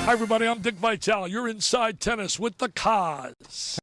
Hi, everybody. I'm Dick Vitale. You're Inside Tennis with the Cause.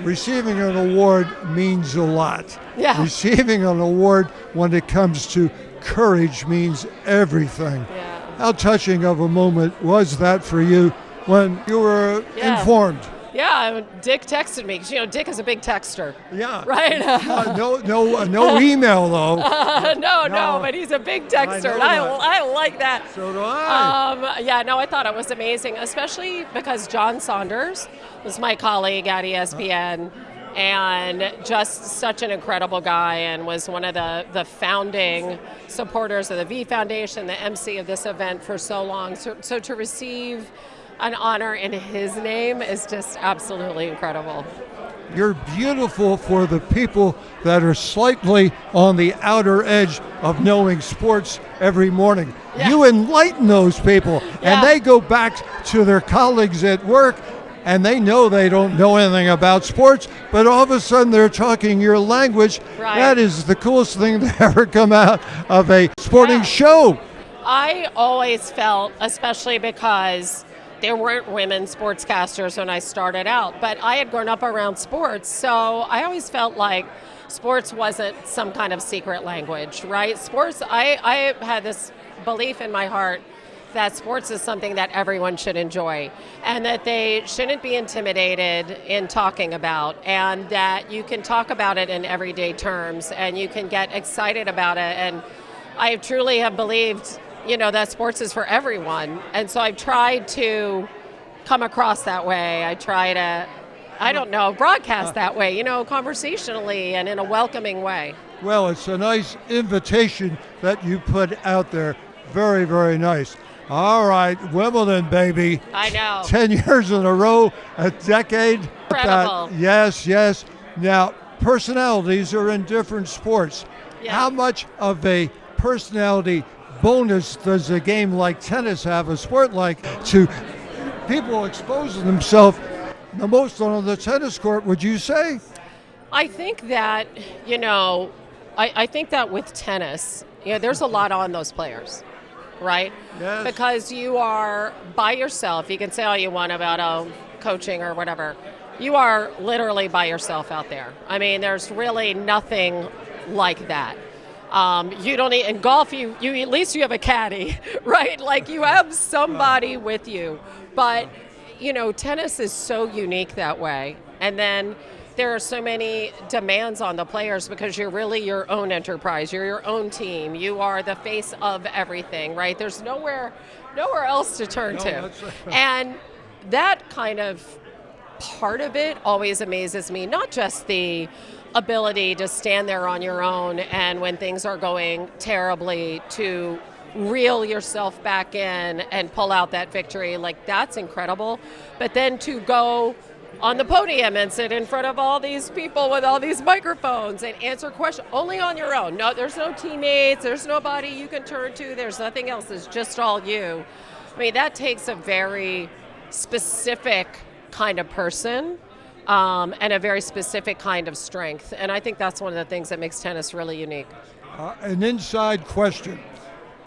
Receiving an award means a lot. Yeah. Receiving an award when it comes to courage means everything. Yeah. How touching of a moment was that for you when you were informed? Yeah, Dick texted me, because, Dick is a big texter. Yeah. Right? No email, though. No, but he's a big texter, and I like that. So do I. I thought it was amazing, especially because John Saunders was my colleague at ESPN, and just such an incredible guy, and was one of the founding supporters of the V Foundation, the MC of this event for so long. So to receive an honor in his name is just absolutely incredible. You're beautiful for the people that are slightly on the outer edge of knowing sports every morning. Yeah. You enlighten those people, Yeah. and they go back to their colleagues at work, and they know they don't know anything about sports, but all of a sudden they're talking your language. Right. That is the coolest thing to ever come out of a sporting show. I always felt, especially because there weren't women sportscasters when I started out, but I had grown up around sports, so I always felt like sports wasn't some kind of secret language, right? Sports, I had this belief in my heart that sports is something that everyone should enjoy, and that they shouldn't be intimidated in talking about, and that you can talk about it in everyday terms, and you can get excited about it. And I truly have believed that sports is for everyone. And so I've tried to come across that way. I try to, broadcast that way, conversationally and in a welcoming way. Well, it's a nice invitation that you put out there. Very, very nice. All right, Wimbledon, baby. I know. 10 years in a row, a decade. Incredible. Yes. Now, personalities are in different sports. Yeah. How much of a personality bonus does a game like tennis have, a sport like, to people exposing themselves the most on the tennis court, would you say? I think that, I think that with tennis, there's a lot on those players, right? Yes. Because you are by yourself. You can say all you want about coaching or whatever. You are literally by yourself out there. I mean, there's really nothing like that. You don't need, in golf, you at least you have a caddy, right? Like, you have somebody with you. But, tennis is so unique that way. And then there are so many demands on the players, because you're really your own enterprise. You're your own team. You are the face of everything, right? There's nowhere else to turn to. And that kind of part of it always amazes me, not just the ability to stand there on your own, and when things are going terribly, to reel yourself back in and pull out that victory. Like, that's incredible. But then to go on the podium and sit in front of all these people with all these microphones and answer questions only on your own. No, there's no teammates, there's nobody you can turn to, there's nothing else, it's just all you. I mean, that takes a very specific kind of person. And a very specific kind of strength. And I think that's one of the things that makes tennis really unique. An inside question.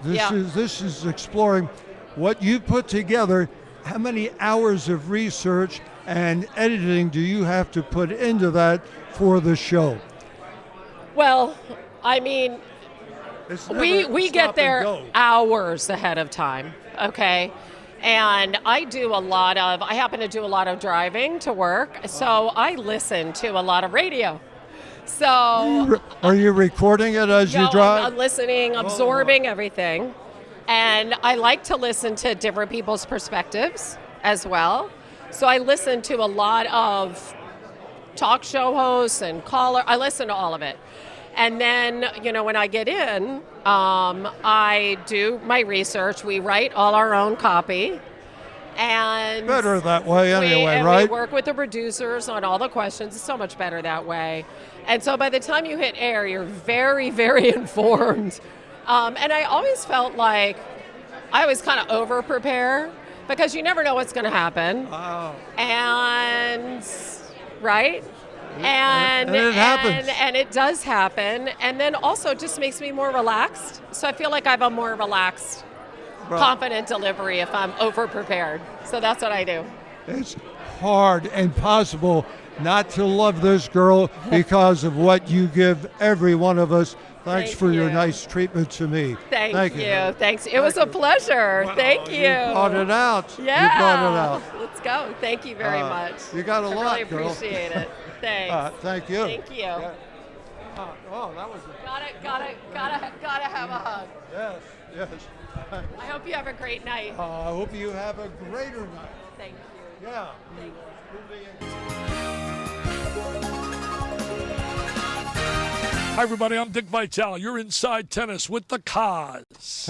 This is exploring what you put together. How many hours of research and editing do you have to put into that for the show? Well, I mean, we get there hours ahead of time, okay? And I happen to do a lot of driving to work, so I listen to a lot of radio. So Are you recording it as you no, drive? I'm listening, absorbing everything. And I like to listen to different people's perspectives as well. So I listen to a lot of talk show hosts and caller. I listen to all of it. And then, when I get in, I do my research. We write all our own copy. And Better that way anyway, we right? work with the producers on all the questions. It's so much better that way. And so by the time you hit air, you're very, very informed. And I always felt like I always kind of over-prepare because you never know what's going to happen. Wow. And, right? And it happens. And it does happen. And then also it just makes me more relaxed. So I feel like I have a more relaxed, confident delivery if I'm over-prepared. So that's what I do. It's hard and possible not to love this girl because of what you give every one of us. Thanks Thank for your you. nice treatment to me. Thank you. man. Thanks. It was a pleasure. Wow, Thank you. You brought it out. Yeah. You brought it out. Let's go. Thank you very much. You got a I lot, really girl. appreciate it. Thanks. Thank you. Thank you. Yeah. Oh, that was Gotta have a hug. yes. I hope you have a great night. I hope you have a greater night. Thank you. Yeah. Hi, everybody. I'm Dick Vitale. You're inside tennis with the Cause.